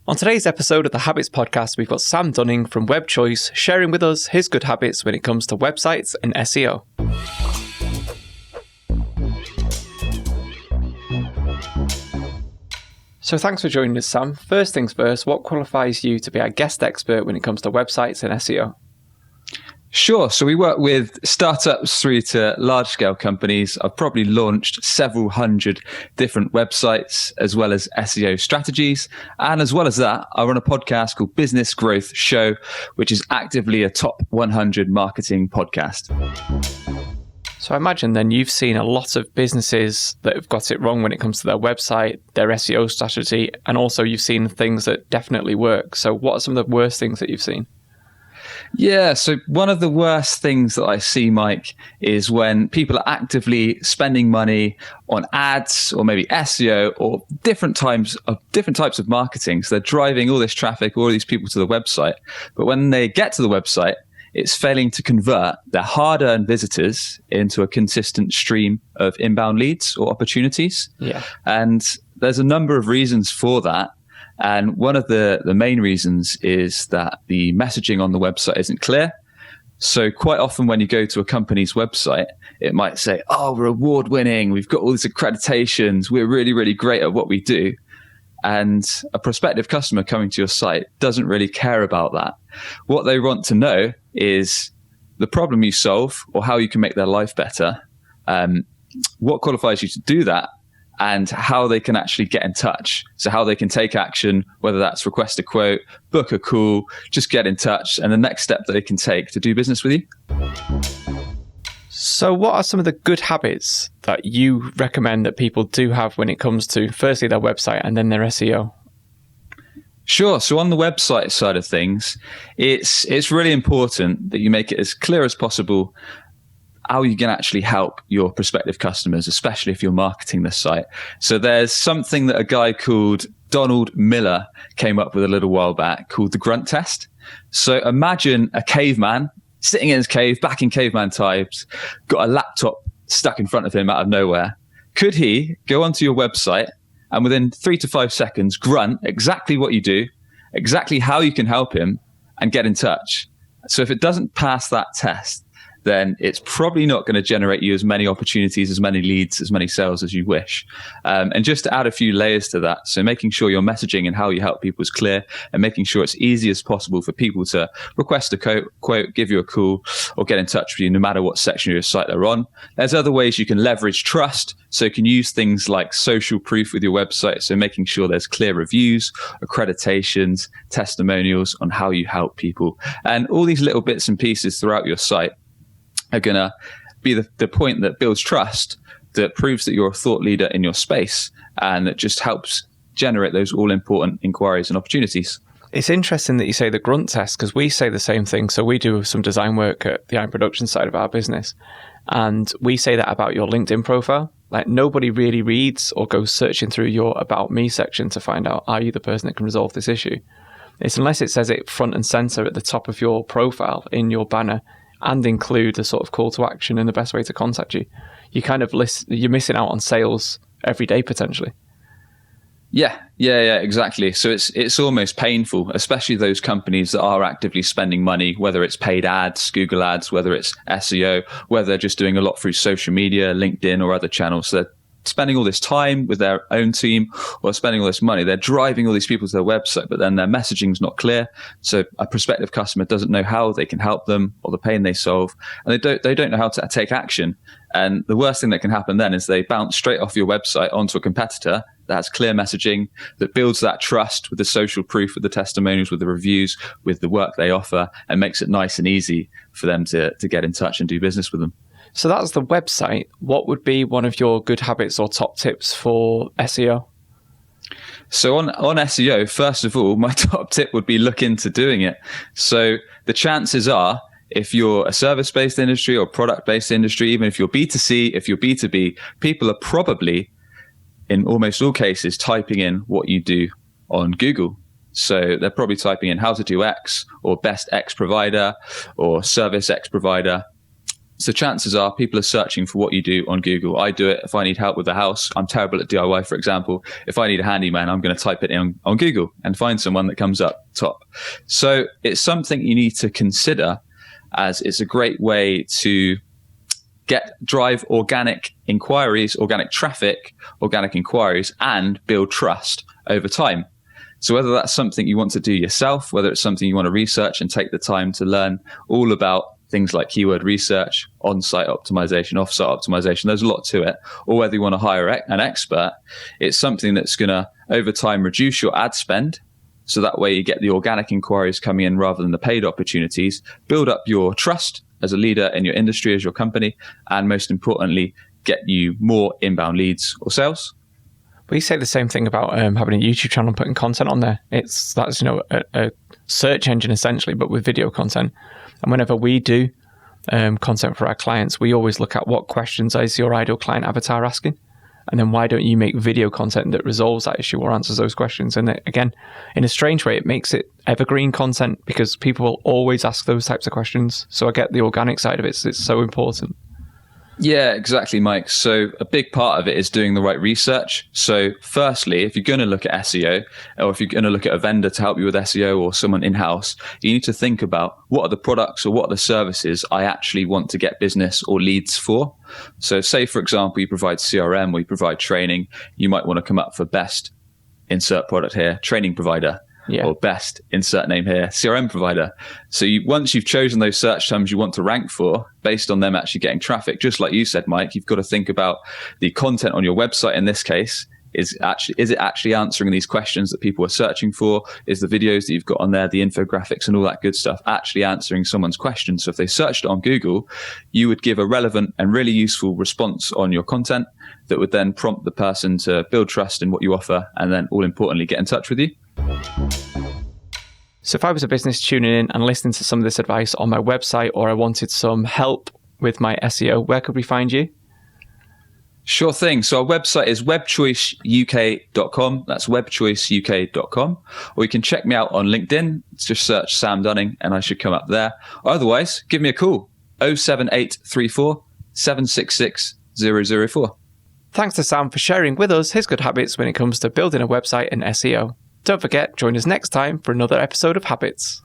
On today's episode of the Habitz podcast, we've got Sam Dunning from Web Choice sharing with us his good habits when it comes to websites and SEO. So thanks for joining us, Sam. First things first, what qualifies you to be our guest expert when it comes to websites and SEO? Sure. So we work with startups through to large-scale companies. I've probably launched several hundred different websites, as well as SEO strategies. And as well as that, I run a podcast called Business Growth Show, which is actively a top 100 marketing podcast. So I imagine then you've seen a lot of businesses that have got it wrong when it comes to their website, their SEO strategy, and also you've seen things that definitely work. So what are some of the worst things that you've seen? Yeah, so one of the worst things that I see, Mike, is when people are actively spending money on ads or maybe SEO or different types of marketing. So they're driving all this traffic, all these people to the website. But when they get to the website, it's failing to convert their hard-earned visitors into a consistent stream of inbound leads or opportunities. Yeah. And there's a number of reasons for that. And one of the main reasons is that the messaging on the website isn't clear. So quite often when you go to a company's website, it might say, oh, we're award-winning, we've got all these accreditations, we're really, really great at what we do. And a prospective customer coming to your site doesn't really care about that. What they want to know is the problem you solve or how you can make their life better, what qualifies you to do that, and how they can actually get in touch. So how they can take action, whether that's request a quote, book a call, just get in touch, and the next step that they can take to do business with you. So what are some of the good habits that you recommend that people do have when it comes to, firstly, their website and then their SEO? Sure. So on the website side of things, it's really important that you make it as clear as possible how you can actually help your prospective customers, especially if you're marketing the site. So there's something that a guy called Donald Miller came up with a little while back called the grunt test. So imagine a caveman sitting in his cave, back in caveman times, got a laptop stuck in front of him out of nowhere. Could he go onto your website and within 3 to 5 seconds grunt exactly what you do, exactly how you can help him, and get in touch? So if it doesn't pass that test, then it's probably not going to generate you as many opportunities, as many leads, as many sales as you wish. And just to add a few layers to that, so making sure your messaging and how you help people is clear, and making sure it's easy as possible for people to request a quote, give you a call, or get in touch with you no matter what section of your site they're on. There's other ways you can leverage trust, so you can use things like social proof with your website, so making sure there's clear reviews, accreditations, testimonials on how you help people. And all these little bits and pieces throughout your site are going to be the point that builds trust, that proves that you're a thought leader in your space, and that just helps generate those all-important inquiries and opportunities. It's interesting that you say the grunt test, because we say the same thing. So we do some design work at the iron production side of our business, and we say that about your LinkedIn profile. Like, nobody really reads or goes searching through your About Me section to find out, are you the person that can resolve this issue? It's unless it says it front and center at the top of your profile in your banner, and include a sort of call to action and the best way to contact you. You kind of you're missing out on sales every day potentially. Yeah, exactly. So it's almost painful, especially those companies that are actively spending money, whether it's paid ads, Google ads, whether it's SEO, whether they're just doing a lot through social media, LinkedIn or other channels. So they're spending all this time with their own team or spending all this money. They're driving all these people to their website, but then their messaging's not clear. So a prospective customer doesn't know how they can help them or the pain they solve, and they don't know how to take action. And the worst thing that can happen then is they bounce straight off your website onto a competitor that has clear messaging, that builds that trust with the social proof, with the testimonials, with the reviews, with the work they offer, and makes it nice and easy for them to get in touch and do business with them. So that's the website. What would be one of your good habits or top tips for SEO? So on SEO, first of all, my top tip would be look into doing it. So the chances are, if you're a service-based industry or product-based industry, even if you're B2C, if you're B2B, people are probably, in almost all cases, typing in what you do on Google. So they're probably typing in how to do X or best X provider or service X provider. So chances are people are searching for what you do on Google. I do it if I need help with the house. I'm terrible at DIY, for example. If I need a handyman, I'm going to type it in on Google and find someone that comes up top. So it's something you need to consider, as it's a great way to drive organic inquiries, organic traffic, organic inquiries, and build trust over time. So whether that's something you want to do yourself, whether it's something you want to research and take the time to learn all about things like keyword research, on-site optimization, off-site optimization, there's a lot to it, or whether you want to hire an expert, it's something that's going to, over time, reduce your ad spend. So that way you get the organic inquiries coming in rather than the paid opportunities, build up your trust as a leader in your industry, as your company, and most importantly, get you more inbound leads or sales. We say the same thing about having a YouTube channel and putting content on there. That's a search engine essentially, but with video content. And whenever we do content for our clients, we always look at what questions is your ideal client avatar asking, and then why don't you make video content that resolves that issue or answers those questions? And again, in a strange way, it makes it evergreen content because people will always ask those types of questions. So I get the organic side of it. So it's so important. Yeah, exactly, Mike. So a big part of it is doing the right research. So firstly, if you're going to look at SEO, or if you're going to look at a vendor to help you with SEO or someone in-house, you need to think about what are the products or what are the services I actually want to get business or leads for. So say, for example, you provide CRM or you provide training, you might want to come up for best, insert product here, training provider. Yeah. Or best, insert name here, CRM provider. So once you've chosen those search terms you want to rank for, based on them actually getting traffic, just like you said, Mike, you've got to think about the content on your website in this case. Is it actually answering these questions that people are searching for? Is the videos that you've got on there, the infographics and all that good stuff, actually answering someone's questions? So if they searched it on Google, you would give a relevant and really useful response on your content that would then prompt the person to build trust in what you offer and then, all importantly, get in touch with you. So if I was a business tuning in and listening to some of this advice on my website, or I wanted some help with my SEO, where could we find you? Sure thing. So our website is webchoiceuk.com. That's webchoiceuk.com. Or you can check me out on LinkedIn. Just search Sam Dunning and I should come up there. Otherwise, give me a call. 07834 766 004. Thanks to Sam for sharing with us his good habits when it comes to building a website and SEO. Don't forget, join us next time for another episode of Habitz.